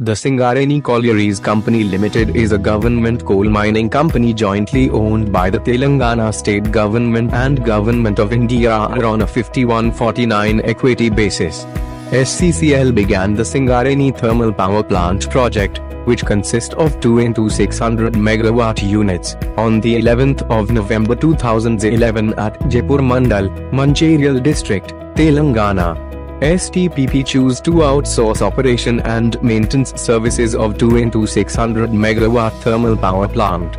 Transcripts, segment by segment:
The Singareni Collieries Company Limited is a government coal mining company jointly owned by the Telangana state government and Government of India on a 51-49 equity basis. SCCL began the Singareni Thermal Power Plant project, which consists of 2 into 600 megawatt units, on the 11th of November 2011 at Jaipur Mandal, Mancherial District, Telangana. STPP chose to outsource operation and maintenance services of 2 into 600 megawatt thermal power plant.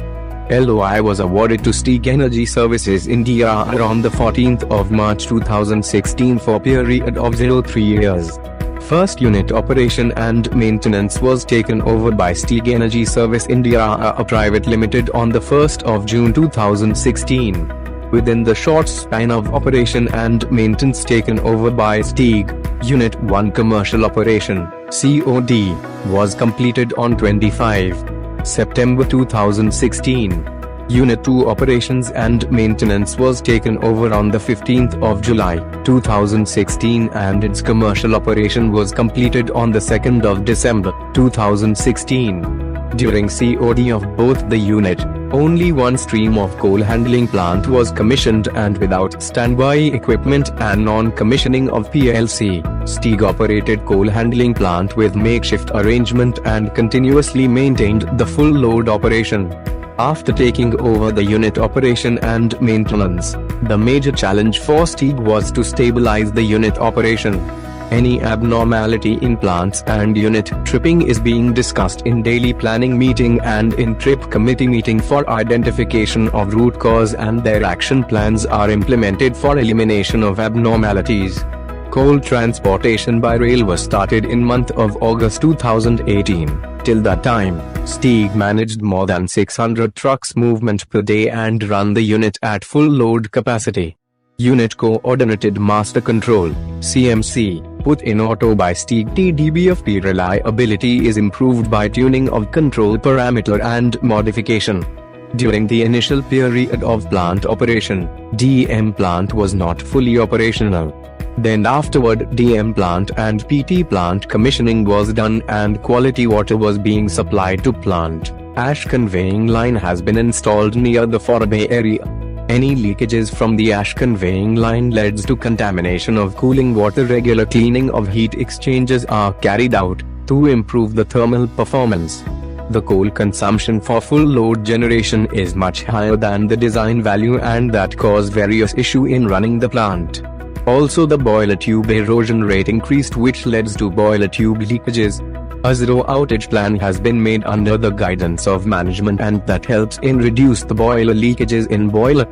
LOI was awarded to Steag Energy Services India on the 14th of March 2016 for a period of 03 years. First unit operation and maintenance was taken over by Steag Energy Service India, a private limited, on the 1st of June 2016. Within the short span of operation and maintenance taken over by Steag, Unit 1 commercial operation (COD) was completed on 25 September 2016. Unit 2 operations and maintenance was taken over on the 15th of July 2016 and its commercial operation was completed on the 2nd of December 2016. During COD of both the unit, only one stream of coal handling plant was commissioned, and without standby equipment and non-commissioning of PLC, Steag operated coal handling plant with makeshift arrangement and continuously maintained the full load operation. After taking over the unit operation and maintenance, the major challenge for Steag was to stabilize the unit operation. Any abnormality in plants and unit tripping is being discussed in daily planning meeting and in trip committee meeting for identification of root cause, and their action plans are implemented for elimination of abnormalities. Coal transportation by rail was started in month of August 2018. Till that time, Steag managed more than 600 trucks movement per day and run the unit at full load capacity. Unit Coordinated Master Control (CMC) put in auto by Steag TDBFP reliability is improved by tuning of control parameter and modification. During the initial period of plant operation, DM plant was not fully operational. Then afterward, DM plant and PT plant commissioning was done and quality water was being supplied to plant. Ash conveying line has been installed near the forebay area. Any leakages from the ash conveying line leads to contamination of cooling water. Regular cleaning of heat exchangers are carried out to improve the thermal performance. The coal consumption for full load generation is much higher than the design value, and that cause various issue in running the plant. Also, the boiler tube erosion rate increased, which leads to boiler tube leakages. A zero outage plan has been made under the guidance of management, and that helps in reduce the boiler leakages in boiler.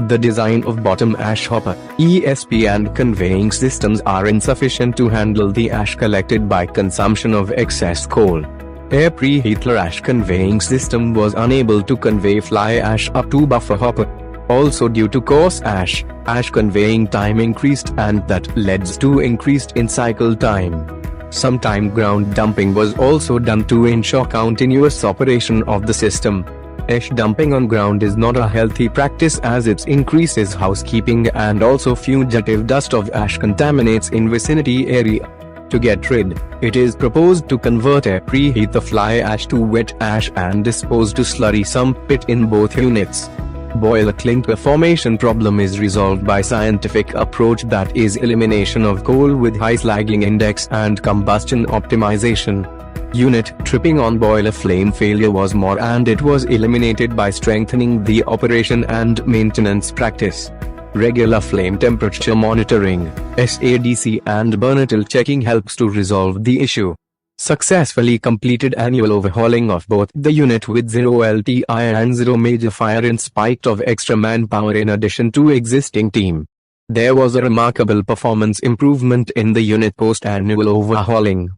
The design of bottom ash hopper, ESP and conveying systems are insufficient to handle the ash collected by consumption of excess coal. Air preheater ash conveying system was unable to convey fly ash up to buffer hopper. Also, due to coarse ash conveying time increased, and that leads to increased in cycle time. Sometime ground dumping was also done to ensure continuous operation of the system. Ash dumping on ground is not a healthy practice, as it increases housekeeping, and also fugitive dust of ash contaminates in vicinity area. To get rid, it is proposed to convert air preheater fly ash to wet ash and dispose to slurry sump pit in both units. Boiler clinker formation problem is resolved by scientific approach, that is elimination of coal with high slagging index and combustion optimization. Unit tripping on boiler flame failure was more, and it was eliminated by strengthening the operation and maintenance practice. Regular flame temperature monitoring, SADC and Bernoulli checking helps to resolve the issue. Successfully completed annual overhauling of both the unit with zero LTI and zero major fire in spite of extra manpower in addition to existing team. There was a remarkable performance improvement in the unit post-annual overhauling.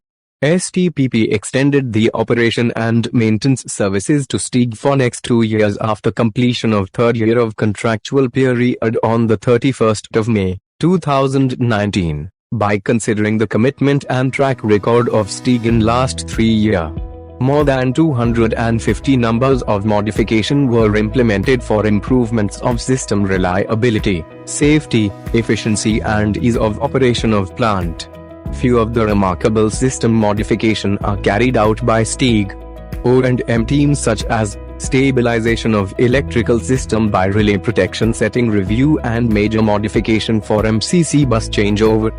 STPP extended the operation and maintenance services to Steag for next 2 years after completion of third year of contractual period on the 31st of May, 2019. By considering the commitment and track record of Steag in last 3 years, more than 250 numbers of modification were implemented for improvements of system reliability, safety, efficiency and ease of operation of plant. Few of the remarkable system modification are carried out by Steag O&M teams, such as stabilization of electrical system by relay protection setting review and major modification for MCC bus changeover.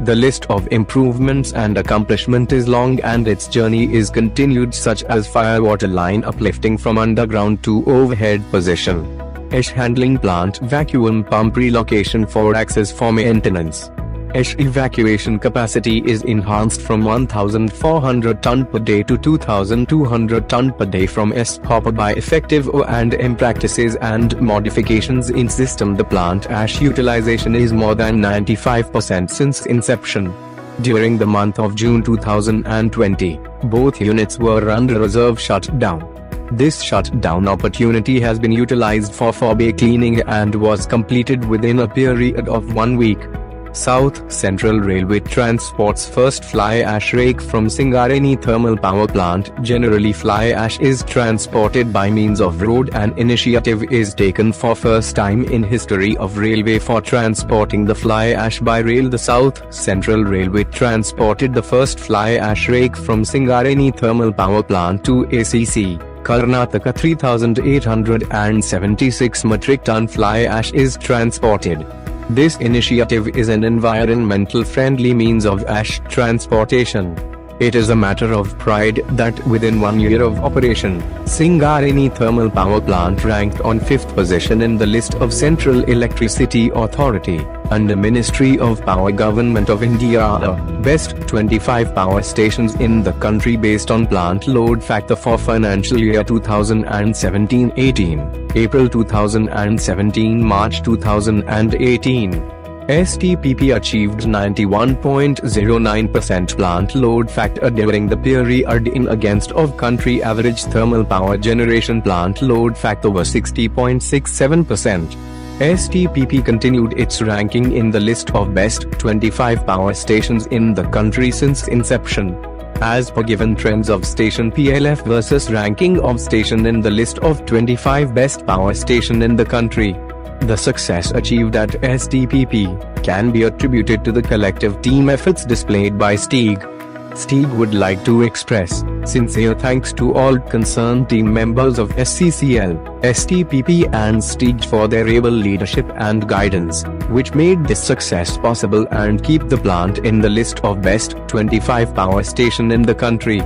The list of improvements and accomplishment is long and its journey is continued, such as firewater line uplifting from underground to overhead position, ash handling plant vacuum pump relocation for access for maintenance. Ash evacuation capacity is enhanced from 1,400 ton per day to 2,200 ton per day from S-hopper by effective O&M practices and modifications in system. The plant ash utilization is more than 95% since inception. During the month of June 2020, both units were under reserve shutdown. This shutdown opportunity has been utilized for bay cleaning and was completed within a period of 1 week. South Central Railway transports first fly ash rake from Singareni Thermal Power Plant. Generally, fly ash is transported by means of road. An initiative is taken for first time in history of railway for transporting the fly ash by rail. The South Central Railway transported the first fly ash rake from Singareni Thermal Power Plant to ACC, Karnataka. 3,876 metric ton fly ash is transported. This initiative is an environmental friendly means of ash transportation. It is a matter of pride that within 1 year of operation, Singareni Thermal Power Plant ranked on 5th position in the list of Central Electricity Authority, under Ministry of Power Government of India, best 25 power stations in the country based on plant load factor for financial year 2017-18, April 2017 March 2018. STPP achieved 91.09% plant load factor during the period in against of country average thermal power generation plant load factor was 60.67%. STPP continued its ranking in the list of best 25 power stations in the country since inception. As per given trends of station PLF versus ranking of station in the list of 25 best power station in the country, the success achieved at STPP can be attributed to the collective team efforts displayed by Steag. Steag would like to express sincere thanks to all concerned team members of SCCL, STPP and Steag for their able leadership and guidance, which made this success possible and keep the plant in the list of best 25 power station in the country.